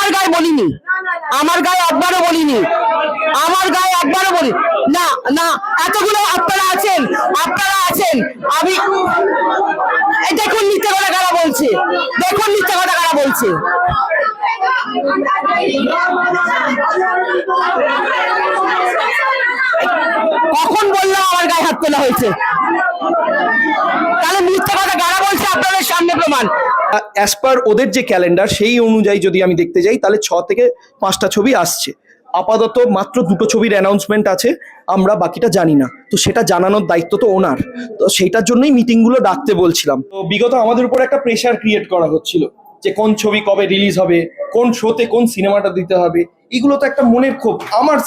আমার গায়ে বলিনি, আমার গায়ে একবারও বলিনি, আমার গায়ে একবারও বলি না। না এতগুলো আপনারা আছেন, আমি দেখুন মিথ্যে কথা কারা বলছে, দেখুন মিথ্যে কথা কারা বলছে। কখন বললাম আমার গায়ে হাত তোলা হয়েছে? তাহলে মিথ্যে কথা কারা বলছে আপনাদের সামনে প্রমাণ। অ্যাজ পার ওদের যে ক্যালেন্ডার সেই অনুযায়ী যদি আমি দেখতে যাই তাহলে 6 থেকে 5টা ছবি আসছে। আপাতত মাত্র 2টো ছবির অ্যানাউন্সমেন্ট আছে, আমরা বাকিটা জানি না। তো সেটা জানানোর দায়িত্ব তো ওনার, তো সেইটার জন্যই মিটিংগুলো ডাকতে বলছিলাম। তো বিগত আমাদের উপর একটা প্রেশার ক্রিয়েট করা হচ্ছিল যে কোন ছবি কবে রিলিজ হবে, কোন শোতে কোন সিনেমাটা দিতে হবে। এগুলো তো একটা মনের ক্ষোভ। আমার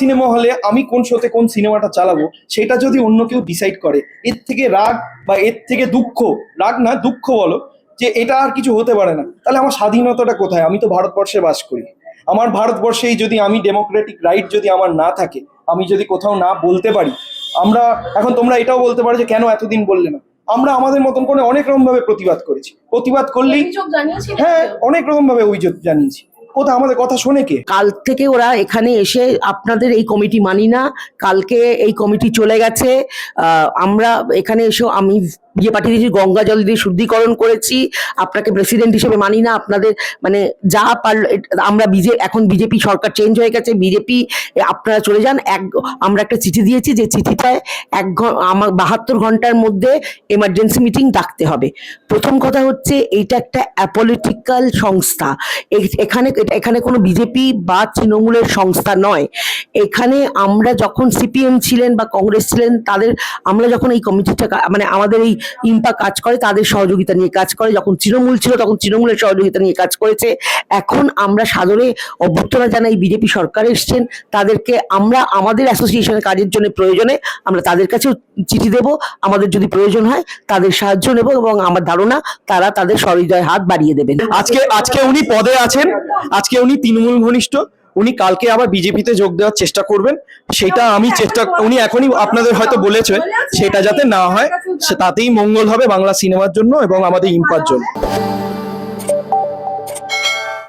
সিনেমা হলে আমি কোন শোতে কোন সিনেমাটা চালাবো সেটা যদি অন্য কেউ ডিসাইড করে, এর থেকে রাগ বা এর থেকে দুঃখ, রাগ না দুঃখ বলো, যে এটা আর কিছু হতে পারে না, তাহলে আমার স্বাধীনতাটা কোথায়? আমি তো ভারতবর্ষে বাস করি। আমার ভারতবর্ষেই যদি আমি ডেমোক্রেটিক রাইট যদি আমার না থাকে, আমি যদি কোথাও না বলতে পারি, আমরা এখন তোমরা এটাও বলতে পারো যে কেন এতদিন বললে না। আমরা আমাদের মতন করে অনেক রকম ভাবে প্রতিবাদ করেছি, প্রতিবাদ করলেই হ্যাঁ অনেক রকম ভাবে অভিযোগ জানিয়েছি। কোথায় আমাদের কথা শোনে কে? কাল থেকে ওরা এখানে এসে আপনাদের এই কমিটি মানি না, কালকে এই কমিটি চলে গেছে। আমরা এখানে এসেও আমি বিয়ে পাঠিয়ে দিয়েছি, গঙ্গা জল দিয়ে শুদ্ধিকরণ করেছি, আপনাকে প্রেসিডেন্ট হিসেবে মানি না। আপনাদের মানে যা পারল, আমরা এখন বিজেপি সরকার চেঞ্জ হয়ে গেছে, বিজেপি আপনারা চলে যান। আমরা একটা চিঠি দিয়েছি, যে চিঠিটায় আমার 72 ঘন্টার মধ্যে এমার্জেন্সি মিটিং ডাকতে হবে। প্রথম কথা হচ্ছে এইটা একটা অ্যাপলিটিক্যাল সংস্থা, এখানে কোনো বিজেপি বা তৃণমূলের সংস্থা নয়। এখানে আমরা যখন সিপিএম ছিলেন বা কংগ্রেস ছিলেন, আমরা যখন এই কমিটিটা মানে আমাদের এই ইম্পা কাজ করে, তাদের সহযোগিতা নিয়ে কাজ করে। যখন তৃণমূল ছিল তখন তৃণমূলের সহযোগিতা নিয়ে কাজ করেছে। এখন আমরা সাদরে অভ্যর্থনা জানাই, বিজেপি সরকার এসছেন, তাদেরকে আমরা আমাদের অ্যাসোসিয়েশনের কাজের জন্য প্রয়োজনে আমরা তাদের কাছেও চিঠি দেব। আমাদের যদি প্রয়োজন হয় তাদের সাহায্য নেব, এবং আমার ধারণা তারা তাদের সহৃদয় হাত বাড়িয়ে দেবেন। আজকে উনি পদে আছেন, আজকে উনি তৃণমূল ঘনিষ্ঠ, উনি কালকে আবার বিজেপিতে যোগ দেওয়ার চেষ্টা করবেন। সেটা উনি এখনই আপনাদের হয়তো বলেছেন, সেটা যাতে না হয়, তাতেই মঙ্গল হবে বাংলা সিনেমার জন্য এবং আমাদের ইম্পার জন্য।